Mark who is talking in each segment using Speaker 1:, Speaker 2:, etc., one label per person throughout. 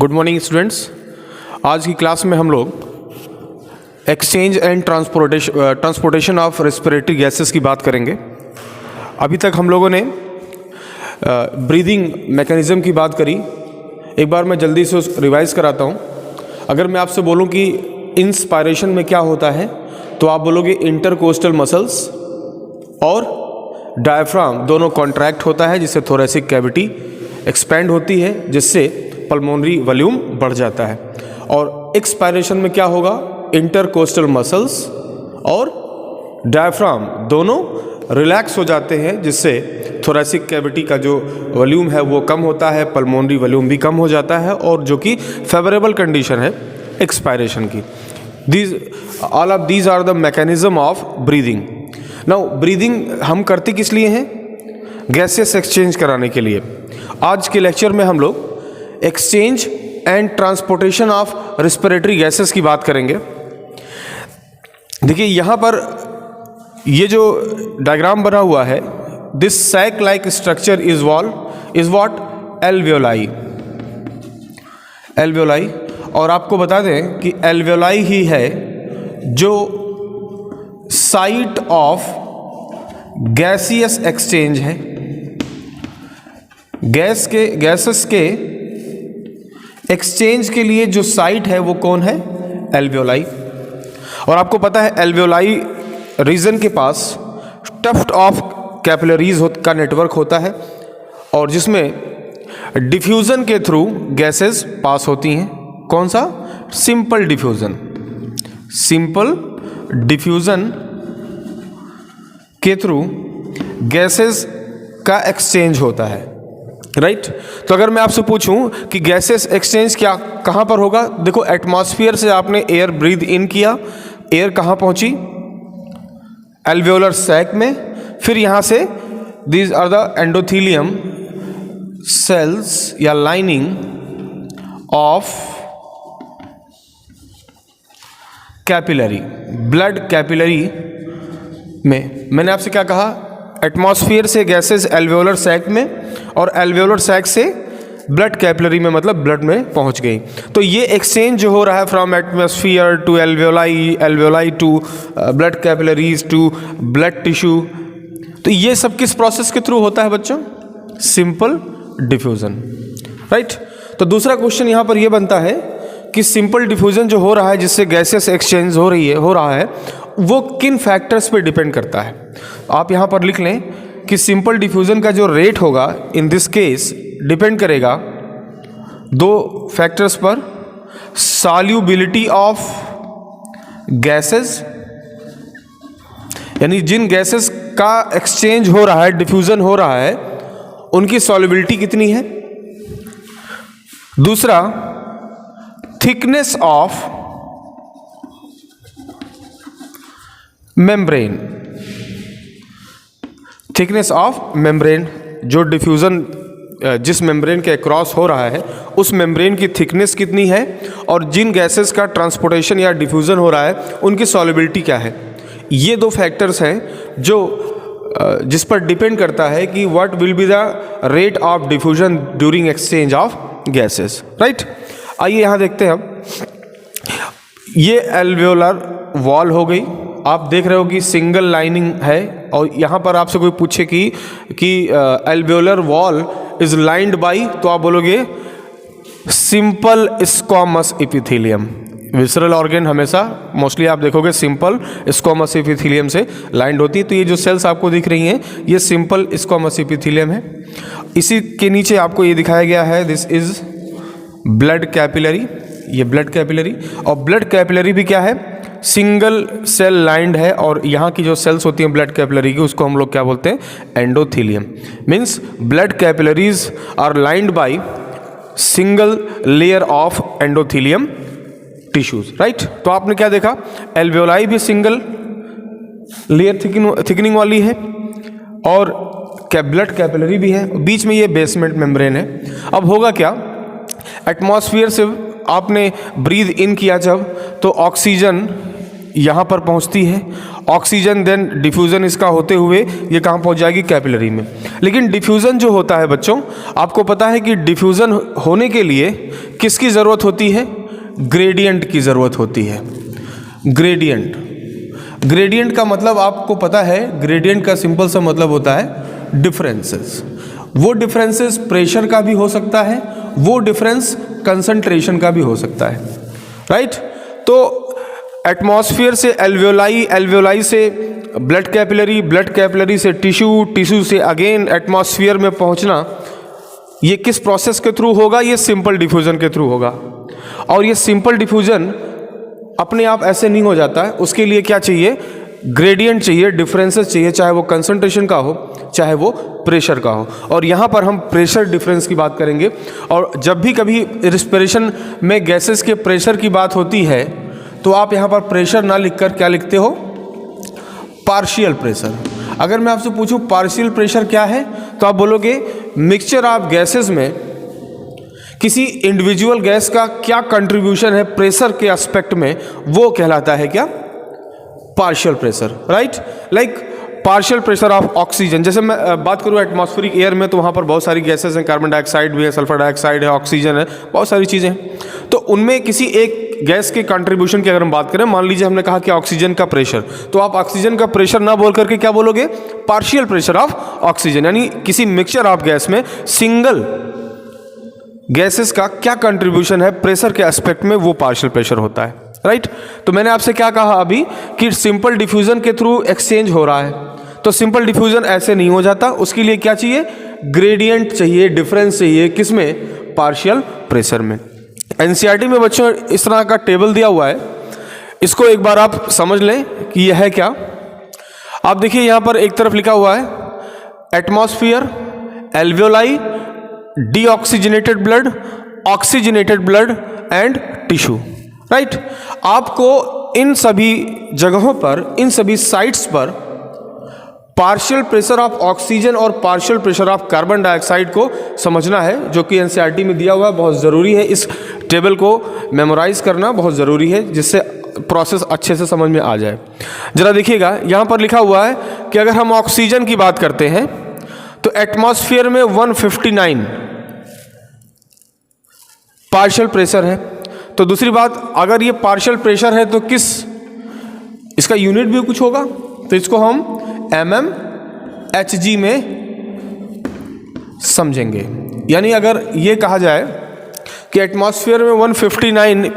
Speaker 1: Good morning students. आज की class में हम लोग exchange and transportation of respiratory gases की बात करेंगे। अभी तक हम लोगों ने ब्रीदिंग मैकेनिज़्म की बात करी। एक बार मैं जल्दी से रिवाइज़ कराता हूँ। अगर मैं आपसे बोलूँ कि इंस्पायरेशन में क्या होता है तो आप बोलोगे इंटरकोस्टल मसल्स और डायफ्राम दोनों कॉन्ट्रैक्ट होता है, जिससे थोरेसिक कैविटी एक्सपेंड होती है, जिससे पल्मोनरी वॉल्यूम बढ़ जाता है। और एक्सपायरेशन में क्या होगा, इंटरकोस्टल मसल्स और डायफ्राम दोनों रिलैक्स हो जाते हैं, जिससे थोरेसिक कैविटी का जो वॉल्यूम है वो कम होता है, पल्मोनरी वॉल्यूम भी कम हो जाता है, और जो कि फेवरेबल कंडीशन है एक्सपायरेशन की। All of these are the mechanism of breathing. Now breathing हम करते किस लिए हैं? गैसेस एक्सचेंज कराने के लिए। आज के लेक्चर में हम लोग exchange and transportation of respiratory gases की बात करेंगे। देखिए यहाँ पर ये जो डायग्राम बना हुआ है, this sac like structure is what alveoli. Alveoli, और आपको बता दें कि एल्वियोलाई ही है जो साइट ऑफ गैसियस एक्सचेंज है। गैसेस के एक्सचेंज के लिए जो साइट है वो कौन है? एल्वियोलाई। और आपको पता है एल्वियोलाई रीजन के पास टफ्ट ऑफ कैपिलरीज का नेटवर्क होता है, और जिसमें डिफ्यूज़न के थ्रू गैसेस पास होती हैं। कौन सा? Simple diffusion. सिंपल डिफ्यूज़न के थ्रू गैसेस का एक्सचेंज होता है, राइट। तो अगर मैं आपसे पूछूं कि गैसेस एक्सचेंज कहाँ पर होगा, देखो एटमॉस्फेयर से आपने एयर ब्रीथ इन किया, एयर कहाँ पहुंची? एल्वियोलर सैक में। फिर यहाँ से these are the endothelium cells या lining of capillary, blood capillary में। मैंने आपसे क्या कहा? एटमॉस्फेयर से गैसेस एल्वियोलर सैक में, और एल्वियोलर सैक से ब्लड कैपिलरी में, मतलब ब्लड में पहुंच गई। तो ये एक्सचेंज जो हो रहा है from atmosphere to alveoli, alveoli to blood capillaries to blood tissue, तो ये सब किस प्रोसेस के थ्रू होता है बच्चों? Simple diffusion, right. तो दूसरा क्वेश्चन यहाँ पर ये बनता है कि सिंपल डिफ्यूजन जो हो रहा है, जिससे गैसेस एक्सचेंज हो रहा है, वो किन फैक्टर्स पे डिपेंड करता है? आप यहाँ पर लिख लें कि सिंपल डिफ्यूजन का जो रेट होगा इन दिस केस डिपेंड करेगा दो फैक्टर्स पर। सॉल्युबिलिटी ऑफ गैसेस, यानी जिन गैसेस का एक्सचेंज हो रहा है, डिफ्यूजन हो रहा है, उनकी सॉल्युबिलिटी कितनी है। दूसरा, thickness of membrane. Thickness of membrane, जो डिफ्यूज़न जिस मेम्ब्रेन के क्रॉस हो रहा है उस मेम्ब्रेन की थिकनेस कितनी है, और जिन गैसेस का ट्रांसपोर्टेशन या डिफ्यूज़न हो रहा है उनकी सॉल्युबिलिटी क्या है। ये दो फैक्टर्स हैं जो जिस पर डिपेंड करता है कि what will be the rate of diffusion during exchange of gases, right. आइए यहाँ देखते हैं हम। ये एल्वियोलर वॉल हो गई, आप देख रहे हो कि सिंगल लाइनिंग है, और यहाँ पर आपसे कोई पूछे कि alveolar wall is lined by, तो आप बोलोगे simple squamous epithelium. Visceral organ हमेशा मोस्टली आप देखोगे सिंपल स्क्वामस एपिथेलियम से लाइंड होती है। तो ये जो सेल्स आपको दिख रही हैं ये सिंपल स्क्वामस एपिथेलियम है। इसी के नीचे आपको ये दिखाया गया है, दिस इज ब्लड कैपिलरी, ये ब्लड कैपिलरी। और ब्लड कैपिलरी भी क्या है? सिंगल सेल लाइंड है, और यहाँ की जो सेल्स होती हैं ब्लड कैपिलरी की, उसको हम लोग क्या बोलते हैं? Endothelium. Means blood capillaries are lined by single layer of endothelium tissues, right. तो आपने क्या देखा? एल्वियोलाई भी सिंगल लेयर थिकनिंग वाली है, और ब्लड कैपिलरी भी है, बीच में ये बेसमेंट मेम्ब्रेन है। अब होगा क्या? एटमॉस्फेयर से आपने ब्रीथ इन किया जब, तो ऑक्सीजन यहाँ पर पहुँचती है, ऑक्सीजन देन डिफ्यूज़न इसका होते हुए ये कहाँ पहुँच जाएगी? कैपिलरी में। लेकिन डिफ्यूज़न जो होता है बच्चों, आपको पता है कि डिफ्यूज़न होने के लिए किसकी ज़रूरत होती है? ग्रेडियंट की ज़रूरत होती है। ग्रेडियंट का मतलब आपको पता है, ग्रेडियंट का सिंपल सा मतलब होता है डिफरेंसेस। वो डिफरेंसेस प्रेशर का भी हो सकता है, वो डिफरेंस कंसंट्रेशन का भी हो सकता है, राइट। तो एटमॉस्फेयर से एल्वेओलाई, एल्वेओलाई से ब्लड कैपिलरी, ब्लड कैपिलरी से टिश्यू, टिश्यू से अगेन एटमॉस्फेयर में पहुंचना, ये किस प्रोसेस के थ्रू होगा? ये सिंपल डिफ्यूजन के थ्रू होगा। और ये सिंपल डिफ्यूजन अपने आप ऐसे नहीं हो जाता है, उसके लिए क्या चाहिए? ग्रेडियंट चाहिए, डिफरेंसेस चाहिए, चाहे वो कंसंट्रेशन का हो, चाहे वो प्रेशर का हो। और यहाँ पर हम प्रेशर डिफरेंस की बात करेंगे। और जब भी कभी रिस्पिरेशन में गैसेस के प्रेशर की बात होती है तो आप यहाँ पर प्रेशर ना लिखकर क्या लिखते हो? Partial pressure. अगर मैं आपसे पूछूं पार्शियल प्रेशर क्या है, तो आप बोलोगे मिक्सचर ऑफ गैसेस में किसी इंडिविजुअल गैस का क्या कंट्रीब्यूशन है प्रेशर के एस्पेक्ट में, वो कहलाता है क्या? Partial pressure, right. Like partial pressure of oxygen. जैसे मैं बात करूँ एटमॉस्फेरिक एयर में, तो वहाँ पर बहुत सारी गैसेस हैं, कार्बन डाइऑक्साइड भी है, सल्फर डाइऑक्साइड है, ऑक्सीजन है, बहुत सारी चीज़ें हैं। तो उनमें किसी एक गैस के कंट्रीब्यूशन की अगर हम बात करें, मान लीजिए हमने कहा कि ऑक्सीजन का प्रेशर, तो आप ऑक्सीजन का प्रेशर ना बोल करके क्या बोलोगे? Partial pressure of oxygen. यानी किसी मिक्सचर ऑफ गैस में सिंगल गैसेस का क्या कंट्रीब्यूशन है प्रेशर के एस्पेक्ट में, वो पार्शियल प्रेशर होता है, राइट। तो मैंने आपसे क्या कहा अभी कि सिंपल डिफ्यूजन के थ्रू एक्सचेंज हो रहा है, तो सिंपल डिफ्यूजन ऐसे नहीं हो जाता, उसके लिए क्या चाहिए? ग्रेडियंट चाहिए, डिफरेंस चाहिए, किसमें? पार्शियल प्रेशर में। एनसीईआरटी में बच्चों इस तरह का टेबल दिया हुआ है, इसको एक बार आप समझ लें कि यह है क्या। आप देखिए यहाँ पर एक तरफ लिखा हुआ है atmosphere, alveoli, deoxygenated blood, oxygenated blood and tissue, right. आपको इन सभी जगहों पर, इन सभी साइट्स पर पार्शियल प्रेशर ऑफ ऑक्सीजन और partial pressure of carbon dioxide को समझना है, जो कि एनसीईआरटी में दिया हुआ है। बहुत ज़रूरी है इस टेबल को मेमोराइज करना, बहुत ज़रूरी है, जिससे प्रोसेस अच्छे से समझ में आ जाए। जरा देखिएगा यहाँ पर लिखा हुआ है कि अगर हम ऑक्सीजन की बात करते हैं तो एटमॉस्फेयर में 159 पार्शियल प्रेशर है। तो दूसरी बात, अगर ये पार्शियल प्रेशर है तो किस, इसका यूनिट भी कुछ होगा, तो इसको हम mmHg में समझेंगे। यानी अगर ये कहा जाए कि एटमॉस्फेयर में 159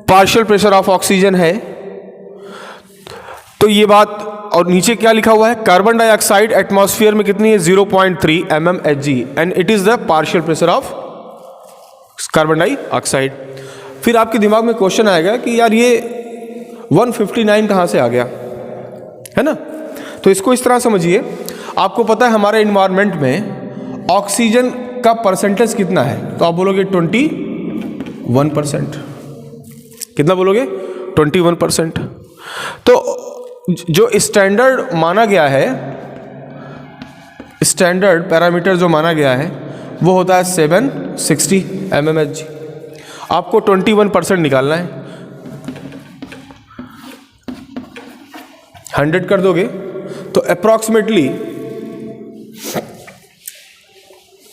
Speaker 1: पार्शियल प्रेशर ऑफ ऑक्सीजन है, तो ये बात, और नीचे क्या लिखा हुआ है? कार्बन डाइऑक्साइड एटमॉस्फेयर में कितनी है? 0.3 mmHg and it is the partial pressure of carbon dioxide. फिर आपके दिमाग में क्वेश्चन आएगा कि यार ये 159 कहाँ से आ गया, है ना। तो इसको इस तरह समझिए, आपको पता है हमारे इन्वायरमेंट में ऑक्सीजन का परसेंटेज कितना है, तो आप बोलोगे 21%। कितना बोलोगे? 21%। तो जो स्टैंडर्ड माना गया है, स्टैंडर्ड पैरामीटर जो माना गया है वो होता है 760 mmHg। आपको 21% निकालना है, 100 कर दोगे तो अप्रॉक्सीमेटली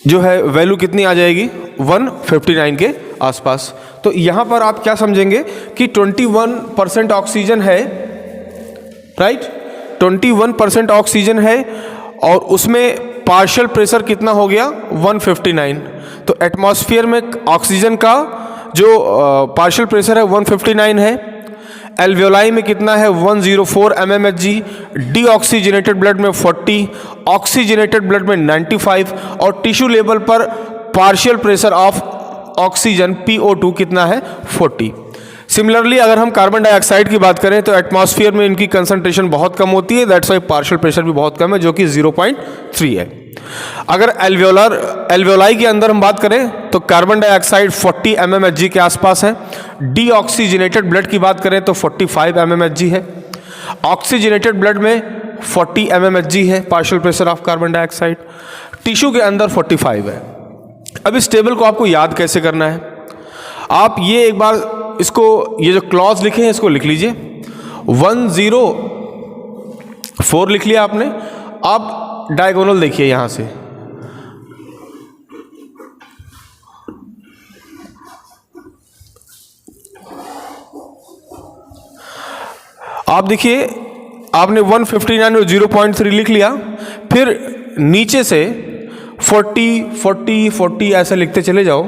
Speaker 1: जो है वैल्यू कितनी आ जाएगी? 159 के आसपास। तो यहां पर आप क्या समझेंगे कि 21% ऑक्सीजन है, राइट। 21% ऑक्सीजन है और उसमें पार्शियल प्रेशर कितना हो गया? 159। तो एटमॉस्फेयर में ऑक्सीजन का जो पार्शियल प्रेशर है 159 है। एल्वेओलाई में कितना है? 104 mmHg। डीऑक्सीजनेटेड ब्लड में 40, ऑक्सीजनेटेड ब्लड में 95 और टिश्यू लेवल पर partial pressure of oxygen PO2 कितना है? 40। सिमिलरली अगर हम कार्बन डाइऑक्साइड की बात करें तो एटमॉस्फेयर में इनकी कंसंट्रेशन बहुत कम होती है, दैट्स वाई पार्शियल प्रेशर भी बहुत कम है, जो कि 0.3 है। अगर एल्वेओलाई के अंदर हम बात करें तो कार्बन डाइऑक्साइड 40 mmHg के आसपास है। डीऑक्सीजनेटेड ब्लड की बात करें तो 45 mmHg है। ऑक्सीजनेटेड ब्लड में 40 mmHg है partial pressure of carbon dioxide. Tissue के अंदर 45 है। अब इस टेबल को आपको याद कैसे करना है? आप ये एक बार इसको, ये जो क्लॉज लिखे हैं इसको लिख लीजिए। 104 लिख लिया आपने। आप डायगोनल देखिए यहां से, आप देखिए, आपने 159 और 0.3 लिख लिया, फिर नीचे से 40 40 40 ऐसे लिखते चले जाओ,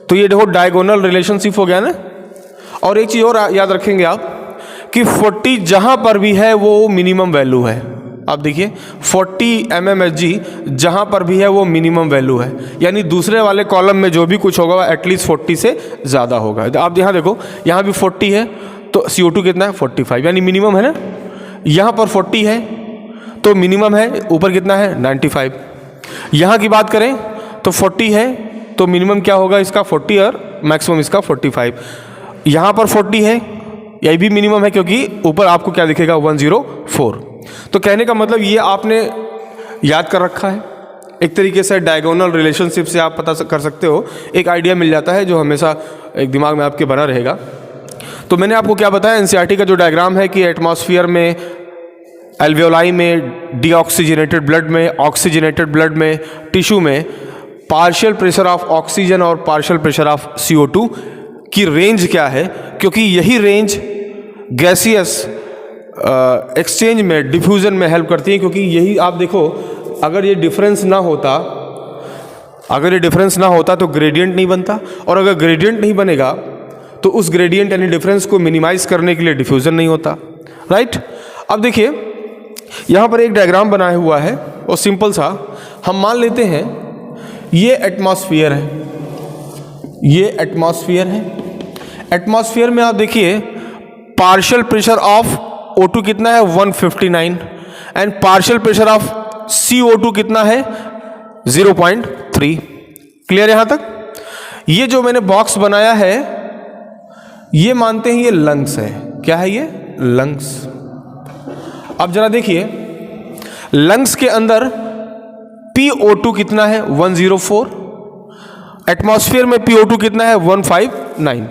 Speaker 1: तो ये देखो डायगोनल रिलेशनशिप हो गया ना। और एक चीज़ और याद रखेंगे आप कि 40 जहाँ पर भी है वो मिनिमम वैल्यू है। आप देखिए 40 mmHg जहाँ पर भी है वो मिनिमम वैल्यू है, यानी दूसरे वाले कॉलम में जो भी कुछ होगा वो एटलीस्ट 40 से ज़्यादा होगा। आप यहाँ देखो, यहाँ भी 40 है तो CO2 कितना है 45, यानी मिनिमम है ना। यहाँ पर 40 है तो मिनिमम है, ऊपर कितना है 95। यहाँ की बात करें तो 40 है तो मिनिमम क्या होगा इसका 40 और मैक्सिमम इसका 45। यहाँ पर 40 है, यही भी मिनिमम है क्योंकि ऊपर आपको क्या दिखेगा 104। तो कहने का मतलब ये आपने याद कर रखा है। एक तरीके से डायगोनल रिलेशनशिप से आप पता कर सकते हो, एक आइडिया मिल जाता है जो हमेशा एक दिमाग में आपके बना रहेगा। तो मैंने आपको क्या बताया, एनसीईआरटी का जो डायग्राम है कि एटमॉस्फेयर में, एल्वियोलाई में, डीऑक्सीजनेटेड ब्लड में, ऑक्सीजनेटेड ब्लड में, टिश्यू में पार्शियल प्रेशर ऑफ ऑक्सीजन और पार्शियल प्रेशर ऑफ CO2 की रेंज क्या है, क्योंकि यही रेंज गैसियस एक्सचेंज में, डिफ्यूज़न में हेल्प करती है। क्योंकि यही आप देखो, अगर ये डिफरेंस ना होता तो ग्रेडियंट नहीं बनता, और अगर ग्रेडियंट नहीं बनेगा तो उस ग्रेडियंट यानी डिफरेंस को मिनिमाइज करने के लिए डिफ्यूज़न नहीं होता, राइट। अब देखिए यहाँ पर एक डायग्राम बनाया हुआ है और सिंपल सा, हम मान लेते हैं ये एटमॉस्फेयर है, ये एटमॉस्फेयर है। एटमॉस्फेयर में आप देखिए पार्शियल प्रेशर ऑफ O2 कितना है 159 and partial pressure of CO2 कितना है 0.3। क्लियर यहाँ तक? ये जो मैंने बॉक्स बनाया है ये मानते हैं ये लंग्स है। क्या है ये? लंग्स। अब जरा देखिए लंग्स के अंदर PO2 कितना है 104, एटमॉस्फेयर में PO2 कितना है 159।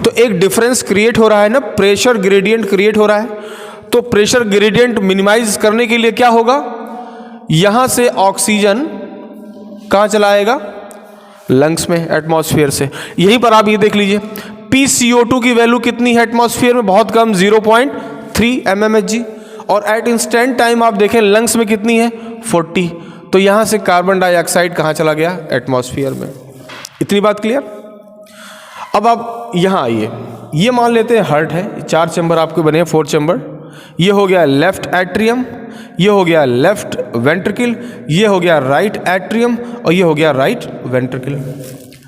Speaker 1: तो एक डिफरेंस क्रिएट हो रहा है ना, प्रेशर ग्रेडियंट क्रिएट हो रहा है। तो प्रेशर ग्रेडियंट मिनिमाइज करने के लिए क्या होगा, यहां से ऑक्सीजन कहां चला आएगा, लंग्स में, एटमॉस्फेयर से। यहीं पर आप ये देख लीजिए PCO2 की वैल्यू कितनी है एटमॉस्फेयर में, बहुत कम 0.3 mmHg, और एट इंस्टेंट टाइम आप देखें लंग्स में कितनी है 40। तो यहां से कार्बन डाइऑक्साइड कहां चला गया, एटमॉस्फेयर में। इतनी बात क्लियर? अब आप यहां आइए, ये मान लेते हैं हार्ट है, 4 चैम्बर आपके बने हैं, 4 चैम्बर। ये हो गया लेफ्ट एट्रियम, ये हो गया लेफ्ट वेंट्रिकल, ये हो गया राइट एट्रियम, और ये हो गया राइट वेंट्रिकल।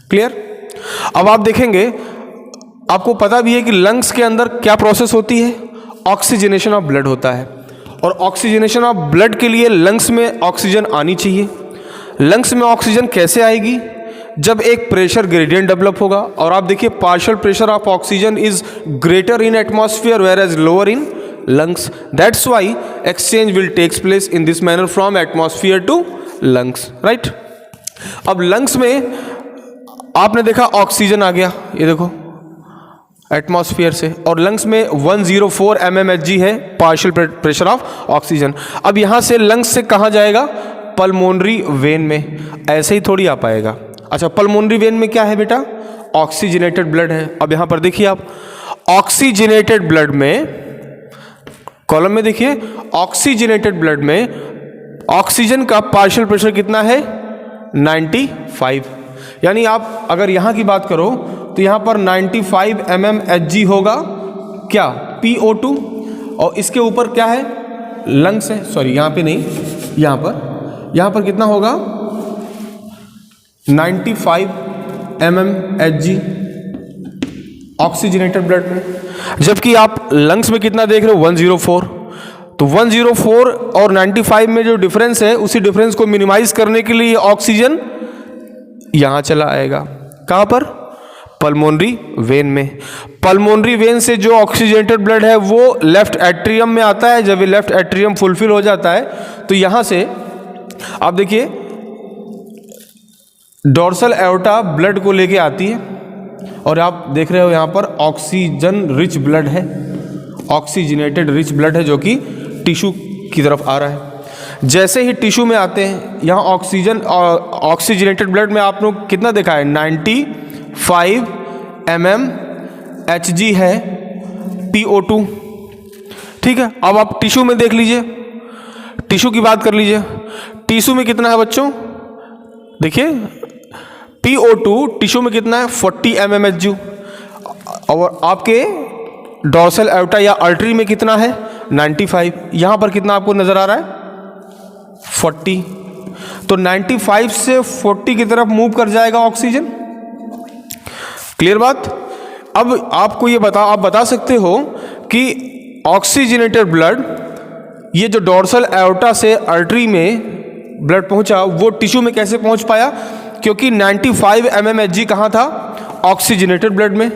Speaker 1: क्लियर? अब आप देखेंगे, आपको पता भी है कि लंग्स के अंदर क्या प्रोसेस होती है, ऑक्सीजनेशन ऑफ ब्लड होता है। और ऑक्सीजनेशन ऑफ ब्लड के लिए लंग्स में ऑक्सीजन आनी चाहिए। लंग्स में ऑक्सीजन कैसे आएगी, जब एक प्रेशर ग्रेडियंट डेवलप होगा। और आप देखिए partial pressure of oxygen is greater in atmosphere whereas lower in lungs. That's why exchange will takes place in this manner from atmosphere to lungs, right? अब lungs में आपने देखा oxygen आ गया, ये देखो एटमॉस्फेयर से, और लंग्स में 104 mmHg है पार्शियल प्रेशर ऑफ ऑक्सीजन। अब यहाँ से लंग्स से कहाँ जाएगा, पल्मोनरी वेन में। ऐसे ही थोड़ी आ पाएगा। अच्छा, पल्मोनरी वेन में क्या है बेटा, ऑक्सीजनेटेड ब्लड है। अब यहाँ पर देखिए आप, ऑक्सीजनेटेड ब्लड में, कॉलम में देखिए ऑक्सीजनेटेड ब्लड में ऑक्सीजन का पार्शियल प्रेशर कितना है 95। यानी आप अगर यहाँ की बात करो तो यहाँ पर 95 mmHg होगा क्या, PO2, और इसके ऊपर क्या है, लंग्स है, सॉरी यहाँ पे नहीं, यहाँ पर कितना होगा 95 mmHg ऑक्सीजनेटेड ब्लड में। जबकि आप लंग्स में कितना देख रहे हो 104। तो 104 और 95 में जो डिफरेंस है, उसी डिफरेंस को मिनिमाइज करने के लिए ऑक्सीजन यहां चला आएगा। कहां पर, पल्मोनरी वेन में। पल्मोनरी वेन से जो ऑक्सीजनेटेड ब्लड है वो लेफ्ट एट्रियम में आता है। जब ये लेफ्ट एट्रियम फुलफिल हो जाता है तो यहां से आप देखिए डोर्सल एओर्टा ब्लड को लेके आती है, और आप देख रहे हो यहाँ पर ऑक्सीजन रिच ब्लड है, ऑक्सीजनेटेड रिच ब्लड है जो कि टिश्यू की तरफ आ रहा है। जैसे ही टिश्यू में आते हैं, यहाँ ऑक्सीजनेटेड ब्लड में आप लोग कितना देखा है 95 mmHg है PO2, ठीक है, अब आप टिश्यू में देख लीजिए, टिश्यू की बात कर लीजिए। टिश्यू में कितना है बच्चों, देखिए PO2 टिश्यू में कितना है 40 mmHg, और आपके डॉर्सल एओर्टा या आर्टरी में कितना है 95। यहां पर कितना आपको नजर आ रहा है 40, तो 95 से 40 की तरफ मूव कर जाएगा ऑक्सीजन। क्लियर बात। अब आपको ये आप बता सकते हो कि ऑक्सीजनेटेड ब्लड, ये जो डॉर्सल एओर्टा से आर्टरी में ब्लड पहुंचा वो टिश्यू में कैसे पहुंच पाया, क्योंकि 95 mmHg कहाँ था ऑक्सीजनेटेड ब्लड में,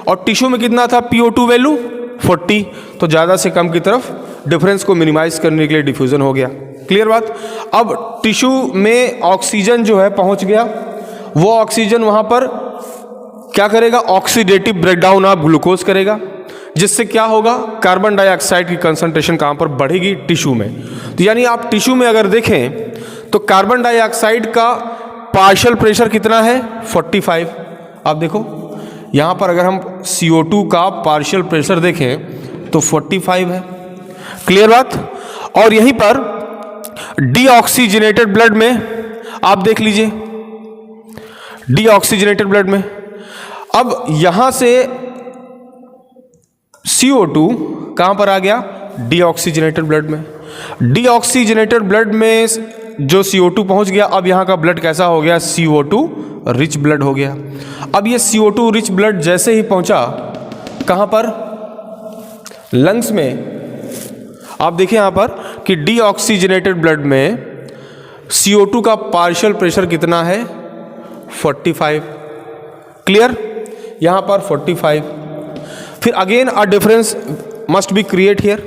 Speaker 1: और टिश्यू में कितना था PO2 वैल्यू 40, तो ज़्यादा से कम की तरफ डिफरेंस को मिनिमाइज करने के लिए डिफ्यूज़न हो गया। क्लियर बात। अब टिश्यू में ऑक्सीजन जो है पहुंच गया, वो ऑक्सीजन वहाँ पर क्या करेगा, ऑक्सीडेटिव ब्रेकडाउन ऑफ ग्लूकोज करेगा, जिससे क्या होगा, कार्बन डाइऑक्साइड की कंसंट्रेशन कहाँ पर बढ़ेगी टिश्यू में। तो यानी आप टिश्यू में अगर देखें तो कार्बन डाइऑक्साइड का पार्शियल प्रेशर कितना है 45। आप देखो यहाँ पर अगर हम CO2 का पार्शियल प्रेशर देखें तो 45 है। क्लियर बात। और यहीं पर डीऑक्सीजनेटेड ब्लड में आप देख लीजिए, डीऑक्सीजनेटेड ब्लड में अब यहां से CO2 कहां पर आ गया, डीऑक्सीजनेटेड ब्लड में। डीऑक्सीजनेटेड ब्लड में जो CO2 पहुंच गया, अब यहां का ब्लड कैसा हो गया, CO2 रिच ब्लड हो गया। अब ये CO2 रिच ब्लड जैसे ही पहुंचा कहां पर, लंग्स में। आप देखिए यहां पर कि डीऑक्सीजनेटेड ब्लड में CO2 का पार्शियल प्रेशर कितना है 45। क्लियर, यहां पर 45। फिर again a difference must be create here.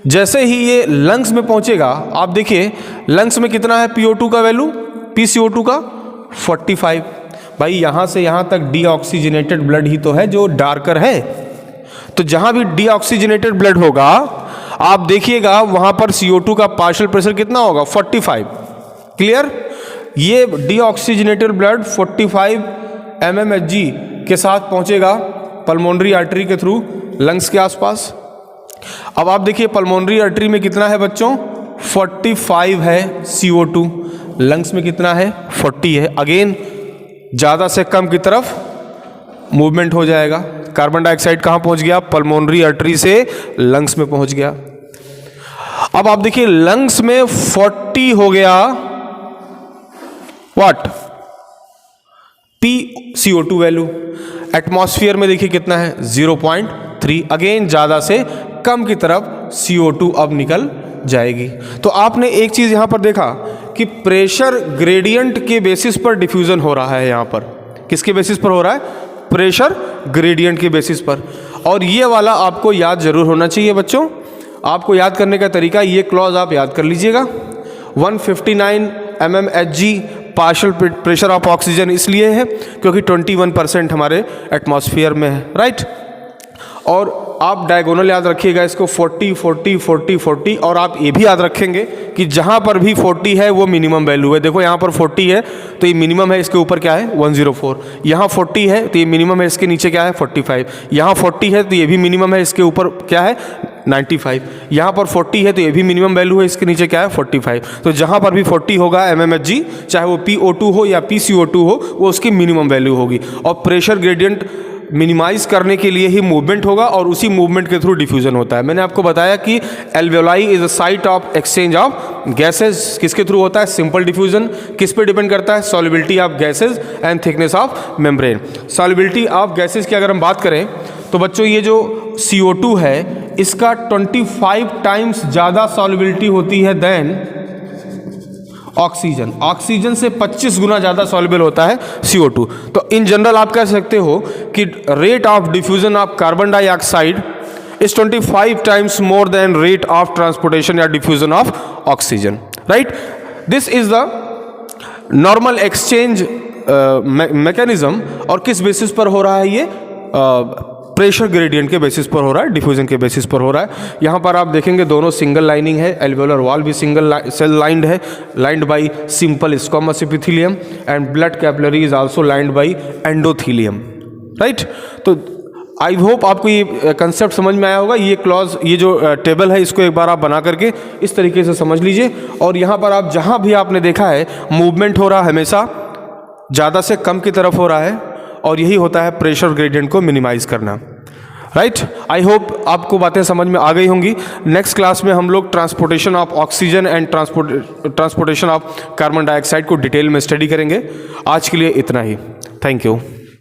Speaker 1: जैसे ही ये लंग्स में पहुंचेगा, आप देखिए लंग्स में कितना है PO2 का वैल्यू, PCO2 का 45। भाई यहां से यहां तक डीऑक्सीजनेटेड ब्लड ही तो है जो डार्कर है, तो जहां भी डीऑक्सीजनेटेड ब्लड होगा आप देखिएगा वहां पर CO2 का पार्शियल प्रेशर कितना होगा 45। क्लियर। ये डीऑक्सीजनेटेड ब्लड 45 mmHg के साथ पहुंचेगा पल्मोनरी आर्टरी के थ्रू लंग्स के आसपास। अब आप देखिए पल्मोनरी आर्टरी में कितना है बच्चों 45 है CO2, लंग्स में कितना है 40 है। अगेन ज़्यादा से कम की तरफ मूवमेंट हो जाएगा। कार्बन डाइऑक्साइड कहाँ पहुँच गया, पल्मोनरी आर्टरी से लंग्स में पहुँच गया। अब आप देखिए लंग्स में 40 हो गया व्हाट, PCO2 वैल्यू। एटमॉस्फेयर में देखिए कितना है 0.3, अगेन ज़्यादा से कम की तरफ CO2 अब निकल जाएगी। तो आपने एक चीज़ यहाँ पर देखा कि प्रेशर ग्रेडियंट के बेसिस पर डिफ्यूज़न हो रहा है। यहाँ पर किसके बेसिस पर हो रहा है, प्रेशर ग्रेडियंट के बेसिस पर। और ये वाला आपको याद जरूर होना चाहिए बच्चों। आपको याद करने का तरीका, ये क्लॉज आप याद कर लीजिएगा। 159 mmHg partial pressure of oxygen इसलिए है क्योंकि 21% हमारे एटमॉस्फेयर में है, राइट। और आप डायगोनल याद रखिएगा इसको 40 40 40 40, और आप ये भी याद रखेंगे कि जहाँ पर भी 40 है वो मिनिमम वैल्यू है। देखो यहाँ पर 40 है तो ये मिनिमम है, इसके ऊपर क्या है 104। यहाँ 40 है तो ये मिनिमम है, इसके नीचे क्या है 45। यहाँ 40 है तो ये भी मिनिमम है, इसके ऊपर क्या है 95। यहाँ पर 40 है तो ये भी मिनिमम वैल्यू है, इसके नीचे क्या है 45। तो जहाँ पर भी 40 होगा mmHg, चाहे वो PO2 हो या PCO2 हो, वो उसकी मिनिमम वैल्यू होगी। और प्रेशर ग्रेडियंट मिनिमाइज करने के लिए ही मूवमेंट होगा और उसी मूवमेंट के थ्रू डिफ्यूजन होता है। मैंने आपको बताया कि alveoli is a site of exchange of gases. किसके थ्रू होता है, सिंपल डिफ्यूजन। किस पे डिपेंड करता है, solubility of gases and thickness of membrane. Solubility of gases की अगर हम बात करें तो बच्चों ये जो CO2 है इसका 25 टाइम्स ज़्यादा सॉल्युबिलिटी होती है देन ऑक्सीजन। ऑक्सीजन से 25 गुना ज़्यादा सॉल्युबल होता है CO2। तो इन जनरल आप कह सकते हो कि rate of diffusion of carbon dioxide is 25 times more than rate of transportation या diffusion of oxygen, right. This is the normal exchange mechanism. और किस बेसिस पर हो रहा है ये, प्रेशर ग्रेडियंट के बेसिस पर हो रहा है, डिफ्यूजन के बेसिस पर हो रहा है। यहाँ पर आप देखेंगे दोनों सिंगल लाइनिंग है, एल्वेओलर वॉल भी सिंगल सेल लाइंड है, lined by simple squamous epithelium, and blood capillary is also lined by endothelium, right. तो आई होप आपको ये कंसेप्ट समझ में आया होगा। ये क्लॉज, ये जो टेबल है, इसको एक बार आप बना करके इस तरीके से समझ लीजिए। और यहाँ पर आप जहाँ भी आपने देखा है मूवमेंट हो रहा है हमेशा ज़्यादा से कम की तरफ हो रहा है, और यही होता है प्रेशर ग्रेडियंट को मिनिमाइज करना। राइट, आई होप आपको बातें समझ में आ गई होंगी। नेक्स्ट क्लास में हम लोग transportation of oxygen and transportation of carbon dioxide को डिटेल में स्टडी करेंगे। आज के लिए इतना ही। Thank you.